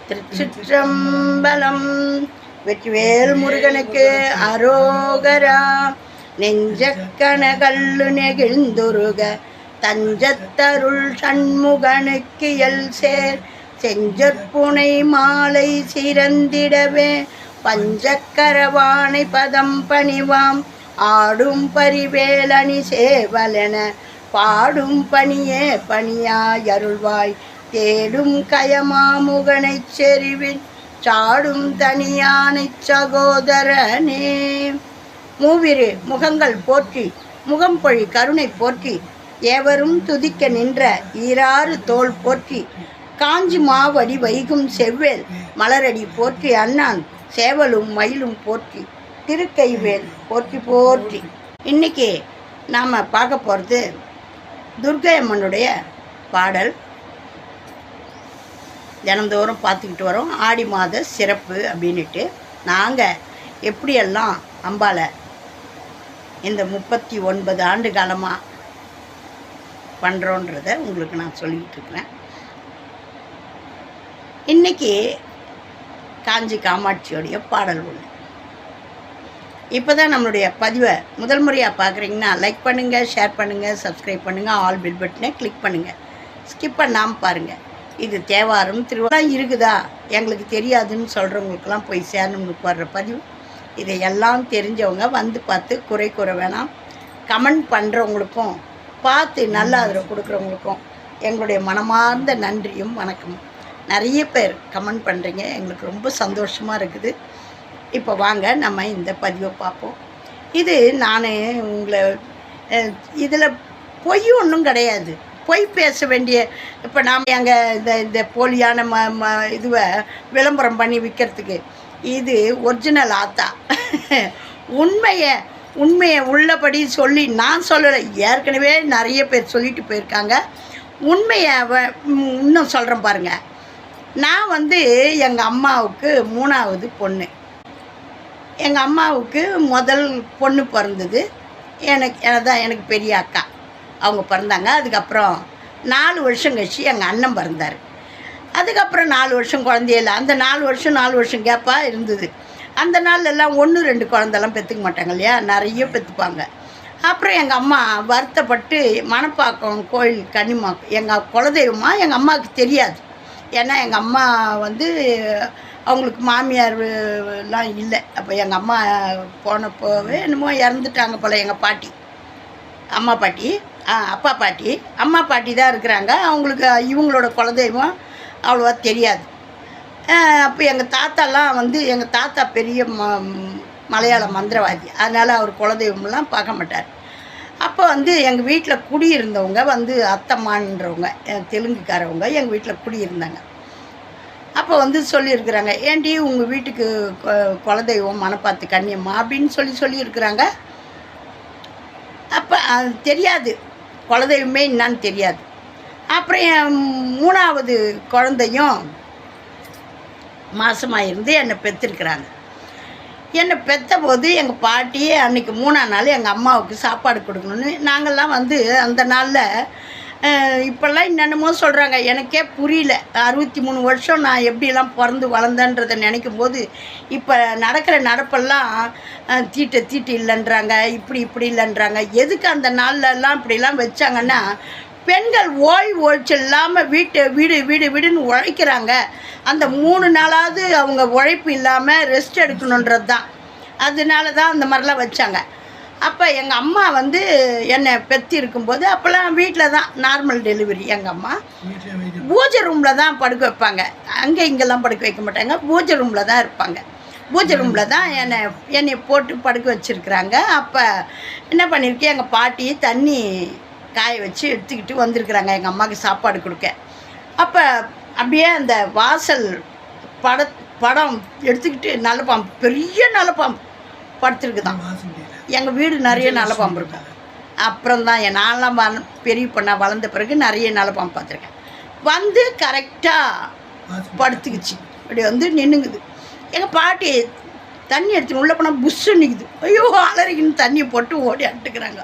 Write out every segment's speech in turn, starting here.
திருச்சிற்றம்பலம். வெற்றிவேல் முருகனுக்கு அரோகரா. நெஞ்சக்கன கல்லு நெகிழ்ந்துருக தஞ்சத்தருள் சண்முகனுக்கு எல்சேர் செஞ்சற்புனை மாலை சிறந்திடவே பஞ்சக்கரவானை பதம் பணிவாம் ஆடும் பரிவேலணி சேவலென பாடும் பணியே பணியாயருள்வாய் தேடும் கயமாமுகனைச் செறிவின் சாடும் தனியானைச் சகோதரனே. மூவிரு முகங்கள் போற்றி முகம்பொழி கருணை போற்றி ஏவரும் துதிக்க நின்ற ஈராறு தோள் போற்றி காஞ்சி மாவடி வைகும் செவ்வேல் மலரடி போற்றி அண்ணான் சேவலும் மயிலும் போற்றி திருக்கைவேல் போற்றி போற்றி. இன்றைக்கி நாம் பார்க்க போகிறது துர்க்கை அம்மனுடைய பாடல். தினந்தோறும் பார்த்துக்கிட்டு வரோம். ஆடி மாத சிறப்பு அப்படின்ட்டு நாங்கள் எப்படியெல்லாம் அம்பாலை இந்த 39 ஆண்டு காலமாக பண்ணுறோன்றத உங்களுக்கு நான் சொல்லிக்கிட்டு இருக்கிறேன். இன்றைக்கி காஞ்சி காமாட்சியோடைய பாடல் ஒன்று. இப்போ தான் நம்மளுடைய பதிவை முதல் முறையாக பார்க்குறீங்கன்னா லைக் பண்ணுங்கள், ஷேர் பண்ணுங்கள், சப்ஸ்கிரைப் பண்ணுங்கள், ஆல் பில் பட்டனை கிளிக் பண்ணுங்கள், ஸ்கிப் பண்ணாமல் பாருங்கள். இது தேவாரம் திருவிழா இருக்குதா எங்களுக்கு தெரியாதுன்னு சொல்கிறவங்களுக்கெல்லாம் போய் சேரணும்னு போடுற பதிவு. இதையெல்லாம் தெரிஞ்சவங்க வந்து பார்த்து குறை கூற வேணாம். கமெண்ட் பண்ணுறவங்களுக்கும் பார்த்து நல்ல ஆதரவு கொடுக்குறவங்களுக்கும் எங்களுடைய மனமார்ந்த நன்றியும் வணக்கமும். நிறைய பேர் கமெண்ட் பண்ணுறீங்க, எங்களுக்கு ரொம்ப சந்தோஷமாக இருக்குது. இப்போ வாங்க நம்ம இந்த பதிவை பார்ப்போம். இது நான் உங்களை இதில் பொய் ஒன்றும் கிடையாது, பொய் பேச வேண்டிய. இப்போ நாம் எங்கள் இந்த போலியான இதுவை விளம்பரம் பண்ணி விற்கிறதுக்கு இது ஒரிஜினல் ஆத்தா. உண்மையை உள்ளபடி சொல்லி நான் சொல்லலை, ஏற்கனவே நிறைய பேர் சொல்லிட்டு போயிருக்காங்க. உண்மையை இன்னும் சொல்கிறேன் பாருங்கள். நான் எங்கள் அம்மாவுக்கு 3ஆவது பொண்ணு. எங்கள் அம்மாவுக்கு முதல் பொண்ணு பிறந்தது எனக்கு பெரிய அக்கா அவங்க பிறந்தாங்க. அதுக்கப்புறம் 4 வருஷம் கழிச்சு எங்கள் அண்ணன் பிறந்தார். அதுக்கப்புறம் 4 வருஷம் குழந்தையே இல்லை. அந்த 4 வருஷம் கேப்பாக இருந்தது. அந்த நாள்லாம் 1-2 குழந்தெல்லாம் பெற்றுக்க மாட்டாங்க இல்லையா, நிறைய பெற்றுப்பாங்க. அப்புறம் எங்கள் அம்மா வருத்தப்பட்டு மணப்பாக்கம் கோயில் கன்னிமாக்கம் எங்கள் குலதெய்வமாக எங்கள் அம்மாவுக்கு தெரியாது. ஏன்னா எங்கள் அம்மா அவங்களுக்கு மாமியார்லாம் இல்லை. அப்போ எங்கள் அம்மா போனப்போவே என்னமோ இறந்துட்டாங்க போல். எங்கள் பாட்டி அம்மா பாட்டி அப்பா பாட்டி அம்மா பாட்டி தான் இருக்கிறாங்க. அவங்களுக்கு இவங்களோட குலதெய்வம் அவ்வளோவா தெரியாது. அப்போ எங்கள் தாத்தாலாம் எங்கள் தாத்தா பெரிய மலையாள மந்திரவாதி, அதனால் அவர் குலதெய்வம்லாம் பார்க்க மாட்டார். அப்போ எங்கள் வீட்டில் குடியிருந்தவங்க அத்தம்மான்றவங்க தெலுங்குக்காரவங்க எங்கள் வீட்டில் குடியிருந்தாங்க. அப்போ சொல்லியிருக்கிறாங்க, ஏண்டி உங்கள் வீட்டுக்கு குலதெய்வம் மணப்பாத்து கன்னியம்மா அப்படின்னு சொல்லியிருக்கிறாங்க. அப்போ அது தெரியாது, குலதெய்வமே என்னான்னு தெரியாது. அப்புறம் என் 3ஆவது குழந்தையும் மாசமாக இருந்து என்னை பெற்றிருக்கிறாங்க. என்னை பெற்ற போது எங்கள் பாட்டி அன்றைக்கி 3ஆம் நாள் எங்கள் அம்மாவுக்கு சாப்பாடு கொடுக்கணுன்னு நாங்கள்லாம் அந்த நாளில் இப்போல்லாம் என்னென்னமோ சொல்கிறாங்க, எனக்கே புரியல. 63 வருஷம் நான் எப்படிலாம் பிறந்து வளர்ந்தேன்றதை நினைக்கும் போது இப்போ நடக்கிற நடப்பெல்லாம் தீட்டு இல்லைன்றாங்க, இப்படி இல்லைன்றாங்க. எதுக்கு அந்த நாள்லலாம் இப்படிலாம் வச்சாங்கன்னா, பெண்கள் ஓய்வு இல்லாமல் வீடுன்னு உழைக்கிறாங்க. அந்த 3 நாளாவது அவங்க உழைப்பு இல்லாமல் ரெஸ்ட் எடுக்கணுன்றது தான். அதனால தான் அந்த மாதிரிலாம் வச்சாங்க. அப்போ எங்கள் அம்மா என்னை பெற்று இருக்கும்போது அப்போல்லாம் வீட்டில் தான் நார்மல் டெலிவரி. எங்கள் அம்மா பூஜை ரூமில் தான் படுக்க வைப்பாங்க. இங்கெல்லாம் படுக்க வைக்க மாட்டாங்க, பூஜை ரூமில் தான் இருப்பாங்க. பூஜை ரூமில் தான் என்னை போட்டு படுக்க வச்சுருக்குறாங்க. அப்போ என்ன பண்ணியிருக்கேன், எங்கள் பாட்டி தண்ணி காய வச்சு எடுத்துக்கிட்டு வந்திருக்கிறாங்க எங்கள் அம்மாவுக்கு சாப்பாடு கொடுக்க. அப்போ அப்படியே அந்த வாசல் படம் எடுத்துக்கிட்டு நல்ல பாம்பு, பெரிய நல்ல பாம்பு படுத்துருக்குதான். எங்கள் வீடு நிறைய நல்ல பாம்பு இருக்கும். அப்புறம் தான் நான்லாம் பெரிய பொண்ணாக வளர்ந்த பிறகு நிறைய நல்ல பாம்பு பார்த்துருக்கேன். கரெக்டாக படுத்துக்குச்சு, அப்படி நின்றுங்குது. எங்கள் பாட்டி தண்ணி எடுத்துன்னு உள்ளே போனால் புஷ்ஷு நிற்குது. ஐயோ அலறிக்கின்னு தண்ணியை போட்டு ஓடி அட்டுக்கிறாங்க.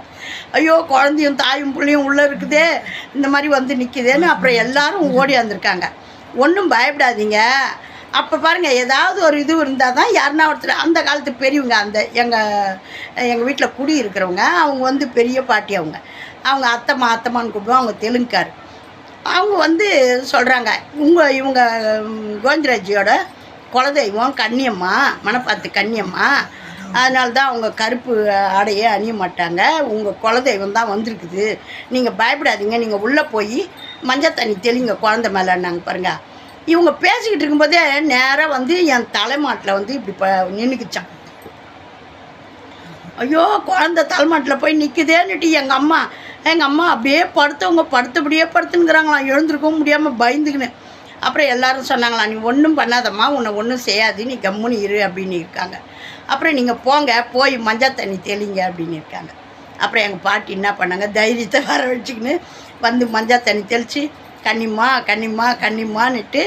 ஐயோ குழந்தையும் தாயும் பிள்ளையும் உள்ளே இருக்குதே, இந்த மாதிரி நிற்குதேன்னு. அப்புறம் எல்லோரும் ஓடி வந்திருக்காங்க. ஒன்றும் பயப்படாதீங்க, அப்போ பாருங்கள், ஏதாவது ஒரு இது இருந்தால் தான் யாருன்னா ஒருத்தர் அந்த காலத்து பெரியவங்க, அந்த எங்கள் வீட்டில் குடி இருக்கிறவங்க, அவங்க வந்து பெரிய பாட்டி, அவங்க அத்தம்மான்னு கூப்பிடுவோம். அவங்க தெலுங்குக்கார். அவங்க சொல்கிறாங்க, இவங்க கோவிந்தராஜியோட குலதெய்வம் கன்னியம்மா, மணப்பாத்து கன்னியம்மா, அதனால தான் அவங்க கருப்பு ஆடையே அணிய மாட்டாங்க, உங்கள் குலதெய்வம் தான் வந்திருக்குது, நீங்கள் பயப்படாதீங்க, நீங்கள் உள்ளே போய் மஞ்சள் தண்ணி தெளிங்க குழந்த மேலேன்னாங்க. பாருங்கள், இவங்க பேசிக்கிட்டு இருக்கும்போதே நேராக என் தலைமாட்டில் இப்படி நின்றுக்குச்சான். ஐயோ, குழந்த தலைமாட்டில் போய் நிற்குதேன்னுட்டு எங்கள் அம்மா அப்படியே படுத்தவங்க படுத்தபடியே படுத்துனுங்கிறாங்களாம். எழுந்திருக்கவும் முடியாமல் பயந்துக்கின்னு. அப்புறம் எல்லோரும் சொன்னாங்களா, நீ ஒன்றும் பண்ணாதம்மா, உன்னை ஒன்றும் செய்யாது, நீ கம்முன்னு இரு அப்படின்னு இருக்காங்க. அப்புறம் நீங்கள் போங்க, போய் மஞ்சள் தண்ணி தெளிங்க அப்படின்னு இருக்காங்க. அப்புறம் எங்கள் பாட்டி என்ன பண்ணாங்க, தைரியத்தை வர வச்சுக்கின்னு மஞ்சள் தண்ணி தெளித்து கன்னிம்மான்னுட்டு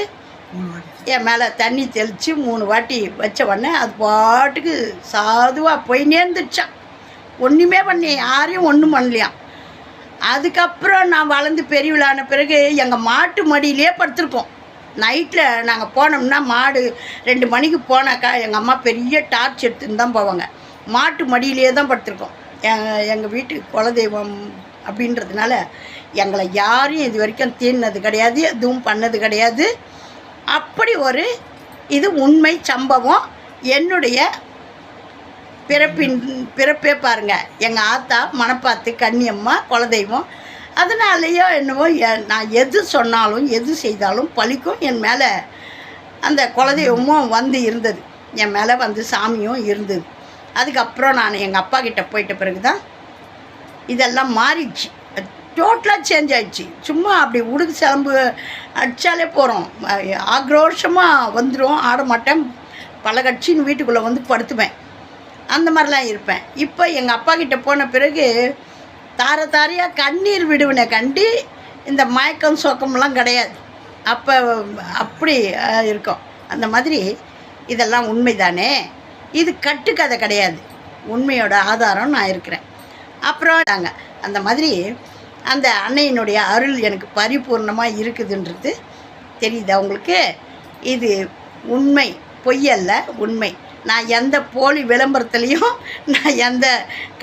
என் மேலே தண்ணி தெளித்து 3 வாட்டி வச்ச உடனே அது பாட்டுக்கு சாதுவாக போய் நேர்ந்துச்சான். ஒன்றுமே பண்ணி யாரையும் ஒன்றும் பண்ணலையாம். அதுக்கப்புறம் நான் வளர்ந்து பெரியவளான பிறகு எங்கள் மாட்டு மடியிலே படுத்துருக்கோம். நைட்டில் நாங்கள் போனோம்னா, மாடு 2 மணிக்கு போனாக்கா எங்கள் அம்மா பெரிய டார்ச் எடுத்துன்னு தான் போவாங்க. மாட்டு மடியிலே தான் படுத்துருக்கோம். எங்கள் வீட்டு குலதெய்வம் அப்படின்றதுனால எங்களை யாரையும் இது வரைக்கும் தீர்னது கிடையாது, எதுவும் பண்ணது கிடையாது. அப்படி ஒரு இது உண்மை சம்பவம். என்னுடைய பிறப்பே பாருங்கள், எங்கள் ஆத்தா மணப்பாத்து கன்னியம்மா குலதெய்வம். அதனாலேயோ என்னவோ நான் எது சொன்னாலும் எது செய்தாலும் பழிக்கும். என் மேலே அந்த குலதெய்வமும் இருந்தது, என் மேலே சாமியும் இருந்தது. அதுக்கப்புறம் நான் எங்கள் அப்பா கிட்டே போயிட்ட பிறகு தான் இதெல்லாம் மாறிடுச்சு, டோட்டலாக சேஞ்ச் ஆகிடுச்சு. சும்மா அப்படி உடுக்கு சிலம்பு அடித்தாலே போகிறோம், ஆக்ரோஷமாக வந்துடும். ஆட மாட்டேன், பல கட்சின்னு வீட்டுக்குள்ளே படுத்துவேன், அந்த மாதிரிலாம் இருப்பேன். இப்போ எங்கள் அப்பா கிட்டே போன பிறகு தாரையாக கண்ணீர் விடுவினை கண்டி இந்த மயக்கம் சோக்கம்லாம் கிடையாது. அப்போ அப்படி இருக்கும். அந்த மாதிரி இதெல்லாம் உண்மைதானே, இது கட்டுக்கதை கிடையாது, உண்மையோட ஆதாரம் நான் இருக்கிறேன். அப்புறம் நாங்கள் அந்த மாதிரி அந்த அன்னையினுடைய அருள் எனக்கு பரிபூர்ணமாக இருக்குதுன்றது தெரியுது அவங்களுக்கு. இது உண்மை, பொய்யல்ல, உண்மை. நான் எந்த போலி விளம்பரத்துலேயும் நான் எந்த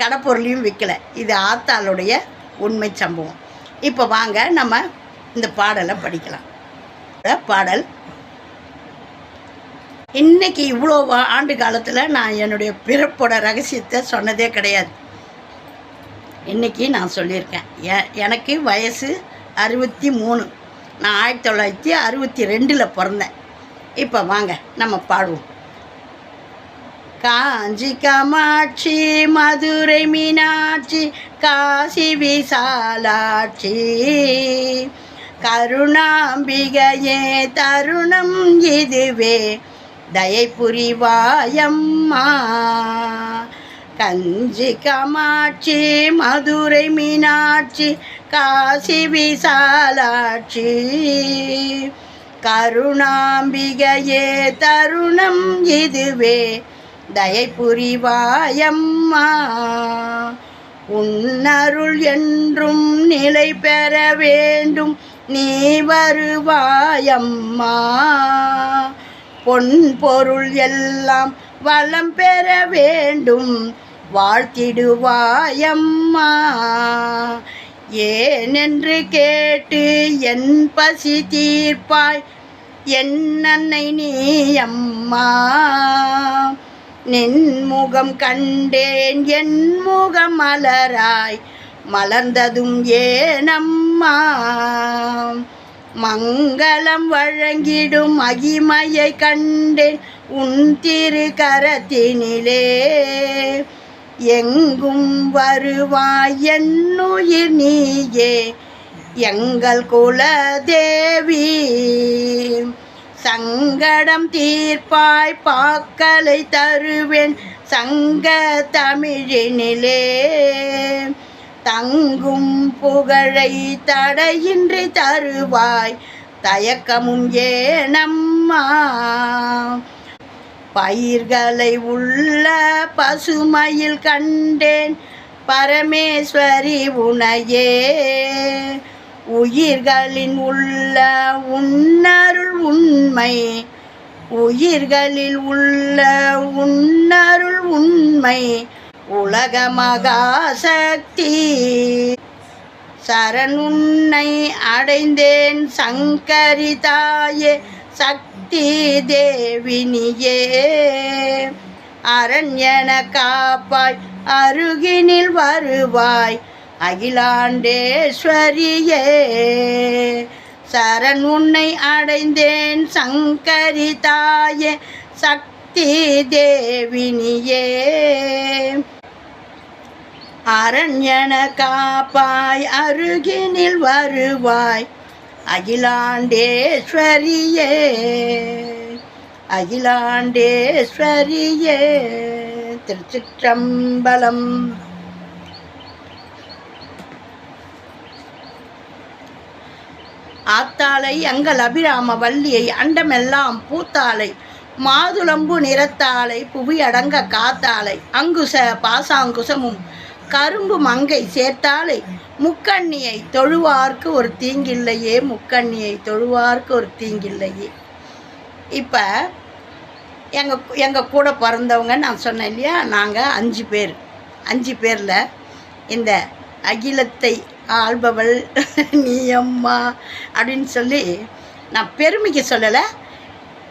கடைப்பொருளையும் விற்கலை. இது ஆத்தாளுடைய உண்மை சம்பவம். இப்போ வாங்க நம்ம இந்த பாடலை படிக்கலாம். பாடல் இன்றைக்கி இவ்வளோ ஆண்டு காலத்தில் நான் என்னுடைய பிறப்போட ரகசியத்தை சொன்னதே கிடையாது. இன்றைக்கி நான் சொல்லியிருக்கேன். எனக்கு வயசு 63. நான் 1962 பிறந்தேன். இப்போ வாங்க நம்ம பாடுவோம். காஞ்சி காமாட்சி, மதுரை மீனாட்சி, காசி விசாலாட்சி, கருணாம்பிகையே தருணம் இதுவே, தயை புரிவாயம்மா. கஞ்சி காமாட்சி, மதுரை மீனாட்சி, காசி விசாலாட்சி, கருணாம்பிகையே தருணம் இதுவே, தயை புரிவாயம்மா. உன்னருள் என்றும் நிலை பெற வேண்டும், நீ வருவாயம்மா. பொன் பொருள் எல்லாம் வளம் பெற வேண்டும், வாழ்த்திடுவாயம்மா. ஏனென்று கேட்டு என் பசி தீர்ப்பாய், என் அன்னை நீ அம்மா. நின்முகம் கண்டேன், என் முகம் மலராய், மலர்ந்ததும் ஏனம்மா. மங்களம் வழங்கிடும் மகிமையை கண்டேன் உன் திரு கரத்தினிலே. எங்கும் வருவாய் என்னுயிர் நீயே, எங்கள் குலதேவி. சங்கடம் தீர்ப்பாய், பாக்களை தருவேன் சங்க தமிழினிலே. தங்கும் புகழை தடையின்றி தருவாய், தயக்கமும் ஏனம்மா. பயிர்களை உள்ள பசுமையில் கண்டேன் பரமேஸ்வரி உனையே. உயிர்களின் உள்ள உன்னருள் உண்மை உயிர்களில் உள்ள உன்னருள் உண்மை உலக மகாசக்தி. சரண் உன்னை அடைந்தேன் சங்கரி தாயே சக்தி தேவினியே. அரண்யன காப்பாய் அருகினில் வருவாய் அகிலாண்டேஸ்வரியே. சரண் உன்னை அடைந்தேன் சங்கரி தாயே சக்தி தேவினியே. அரண்யன காப்பாய் அருகினில் வருவாய் அகிலாண்டேஸ்வரியே. அகிலாண்டேஸ்வரியே. திருச்சிற்றம்பலம். ஆத்தாளை அங்கள் அபிராம வள்ளியை அண்டமெல்லாம் பூத்தாளை மாதுளம்பு நிறத்தாளை புவி அடங்க காத்தாளை அங்குச பாசாங்குசமும் கரும்பு மங்கை சேர்த்தாளை முக்கண்ணியை தொழுவார்க்கு ஒரு தீங்கில்லையே. முக்கண்ணியை தொழுவார்க்கு ஒரு தீங்கில்லையே. இப்போ எங்கள் கூட பிறந்தவங்க நான் சொன்னேன் இல்லையா, நாங்கள் 5 பேர். 5 பேரில் இந்த அகிலத்தை ஆள்பவள் நீ அம்மா அப்படின்னு சொல்லி நான் பெருமைக்கு சொல்லலை,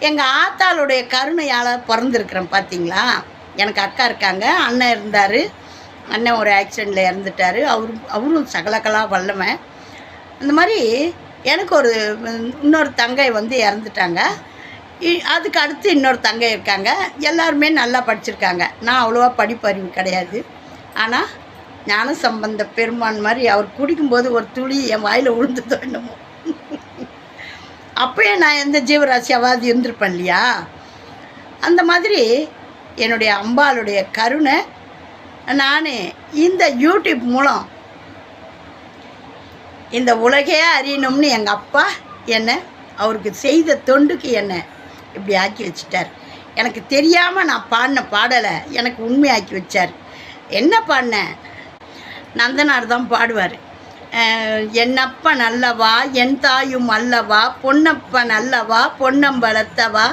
எங்கள் ஆத்தாளுடைய கருணையால் பிறந்திருக்கிறேன். பார்த்தீங்களா, எனக்கு அக்கா இருக்காங்க, அண்ணன் இருந்தார். அண்ணன் ஒரு ஆக்சிடெண்ட்டில் இறந்துட்டார். அவரும் சகலகலா வல்லவன். அந்த மாதிரி எனக்கு இன்னொரு தங்கை இறந்துட்டாங்க. அதுக்கு அடுத்து இன்னொரு தங்கை இருக்காங்க. எல்லாருமே நல்லா படிச்சிருக்காங்க. நான் அவ்வளோவா படிப்பறிவு கிடையாது. ஆனால் ஞான சம்பந்த பெருமான் மாதிரி அவர் குடிக்கும்போது ஒரு துளி என் வாயில் விழுந்ததோ என்னமோ. அப்போயே நான் எந்த ஜீவராசியாவது இருந்திருப்பேன் இல்லையா. அந்த மாதிரி என்னுடைய அம்பாளுடைய கருணை. நான் இந்த யூடியூப் மூலம் இந்த உலகே அறியணும்னு எங்கள் அப்பா என்னை அவருக்கு செய்த தொண்டுக்கு என்னை இப்படி ஆக்கி வச்சிட்டார். எனக்கு தெரியாமல் நான் பாடின பாடலை எனக்கு உண்மையாக்கி வச்சார். என்ன பாடினேன், நந்தனார் தான் பாடுவார். என்னப்ப நல்லவா என் தாயும் அல்லவா பொன்னப்ப நல்லவா பொன்னம்பலத்தவா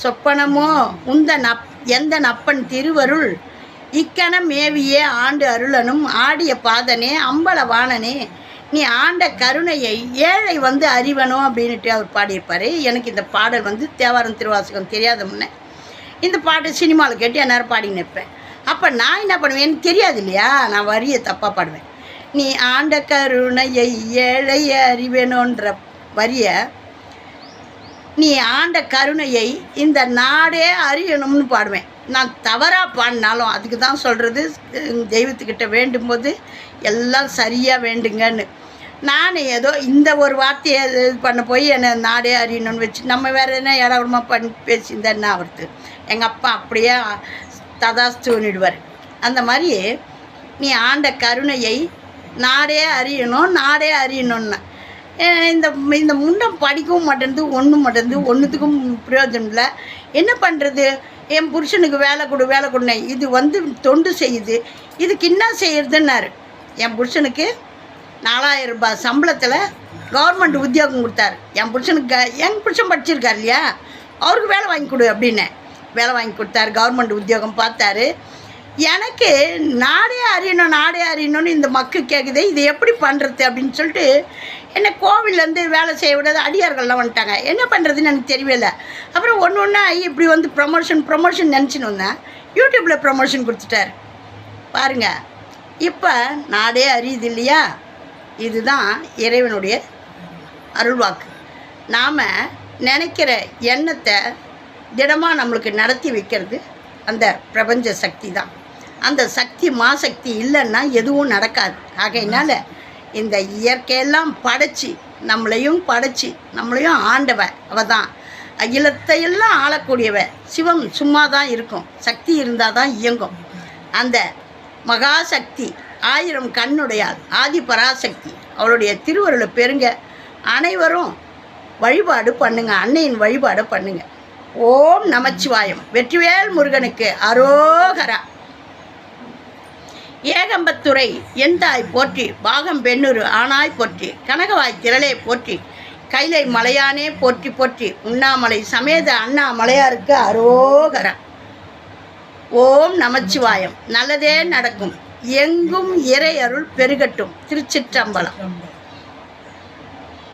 சொப்பனமோ எந்த நப்பன் திருவருள் இக்கணம் மேவியே ஆண்டு அருளனும் ஆடிய பாதனே அம்பலவாணனே நீ ஆண்ட கருணையை ஏழை அறிவனும் அப்படின்ட்டு அவர் பாடியிருப்பார். எனக்கு இந்த பாடல் தேவாரம் திருவாசகம் தெரியாத முன்னே இந்த பாட்டு சினிமாவில் கேட்டு எந்நேரம் பாடின்னு இருப்பேன். அப்போ நான் என்ன பண்ணுவேன், எனக்கு தெரியாது இல்லையா, நான் வரியை தப்பாக பாடுவேன். நீ ஆண்ட கருணையை ஏழை அறிவேணுன்ற வரியை, நீ ஆண்ட கருணையை இந்த நாடே அறியணும்னு பாடுவேன். நான் தவறாக பாடினாலும் அதுக்கு தான் சொல்கிறது, தெய்வத்துக்கிட்ட வேண்டும்போது எல்லாம் சரியாக வேண்டுங்கன்னு. நான் ஏதோ இந்த ஒரு வார்த்தையை இது பண்ண போய் என்னை நாடே அறியணும்னு வச்சு நம்ம வேறு என்ன இடமா பண்ணி பேசியிருந்தேன்னா அவருக்கு எங்கள் அப்பா அப்படியே ததாஸ்துன்னிடுவார். அந்த மாதிரி நீ ஆண்ட கருணையை நாடே அறியணும்னு இந்த முண்டம் படிக்கவும் மாட்டேன்து, ஒன்றும் மாட்டேன்து, ஒன்றுத்துக்கும் பிரயோஜனம் இல்லை. என்ன பண்ணுறது, என் புருஷனுக்கு வேலை கொடுனேன், இது தொண்டு செய்யுது, இதுக்கு என்ன செய்யறதுன்னாரு. என் புருஷனுக்கு 4000 ரூபாய் சம்பளத்தில் கவர்மெண்ட் உத்தியோகம் கொடுத்தாரு. என் புருஷன் படிச்சிருக்கார் இல்லையா, அவருக்கு வேலை வாங்கி கொடு அப்படின்னு வேலை வாங்கி கொடுத்தாரு. கவர்மெண்ட் உத்தியோகம் பார்த்தாரு. எனக்கு நாடே அறியணும்னு இந்த மக்கு கேட்குது, இது எப்படி பண்ணுறது அப்படின்னு சொல்லிட்டு என்னை கோவிலேருந்து வேலை செய்ய விடாத அடியார்கள்லாம் வந்துட்டாங்க. என்ன பண்ணுறதுன்னு எனக்கு தெரியல. அப்புறம் ஒன்று இப்படி ப்ரமோஷன் நினச்சின்னு வந்தேன். யூடியூப்பில் ப்ரமோஷன் கொடுத்துட்டார் பாருங்கள். இப்போ நாடே அறியுது இல்லையா, இதுதான் இறைவனுடைய அருள்வாக்கு. நாம் நினைக்கிற எண்ணத்தை திடமாக நம்மளுக்கு நடத்தி வைக்கிறது அந்த பிரபஞ்ச சக்தி தான். அந்த சக்தி மாசக்தி இல்லைன்னா எதுவும் நடக்காது. ஆகையினால இந்த இயற்கையெல்லாம் நம்மளையும் ஆண்டவ அவ தான். அகிலத்தையெல்லாம் ஆளக்கூடியவ. சிவம் சும்மா தான் இருக்கும், சக்தி இருந்தால் தான் இயங்கும். அந்த மகாசக்தி 1000 கண்ணுடையாள் ஆதி பராசக்தி, அவளுடைய திருவருளை பெருங்க. அனைவரும் வழிபாடு பண்ணுங்க, அன்னையின் வழிபாடு பண்ணுங்க. ஓம் நமச்சிவாயம். வெற்றிவேல் முருகனுக்கு அரோகரா. ஏகம்பத்துறை எந்தாய் போற்றி, பாகம் பெண்ணூறு ஆனாய் போற்றி, கனகவாய் திரளே போற்றி, கைலை மலையானே போற்றி போற்றி, உண்ணாமலை சமேத அண்ணாமலையாருக்கு அரோகரா. ஓம் நமச்சிவாயம். நல்லதே நடக்கும். எங்கும் இறை அருள் பெருகட்டும். திருச்சிற்றம்பலம்.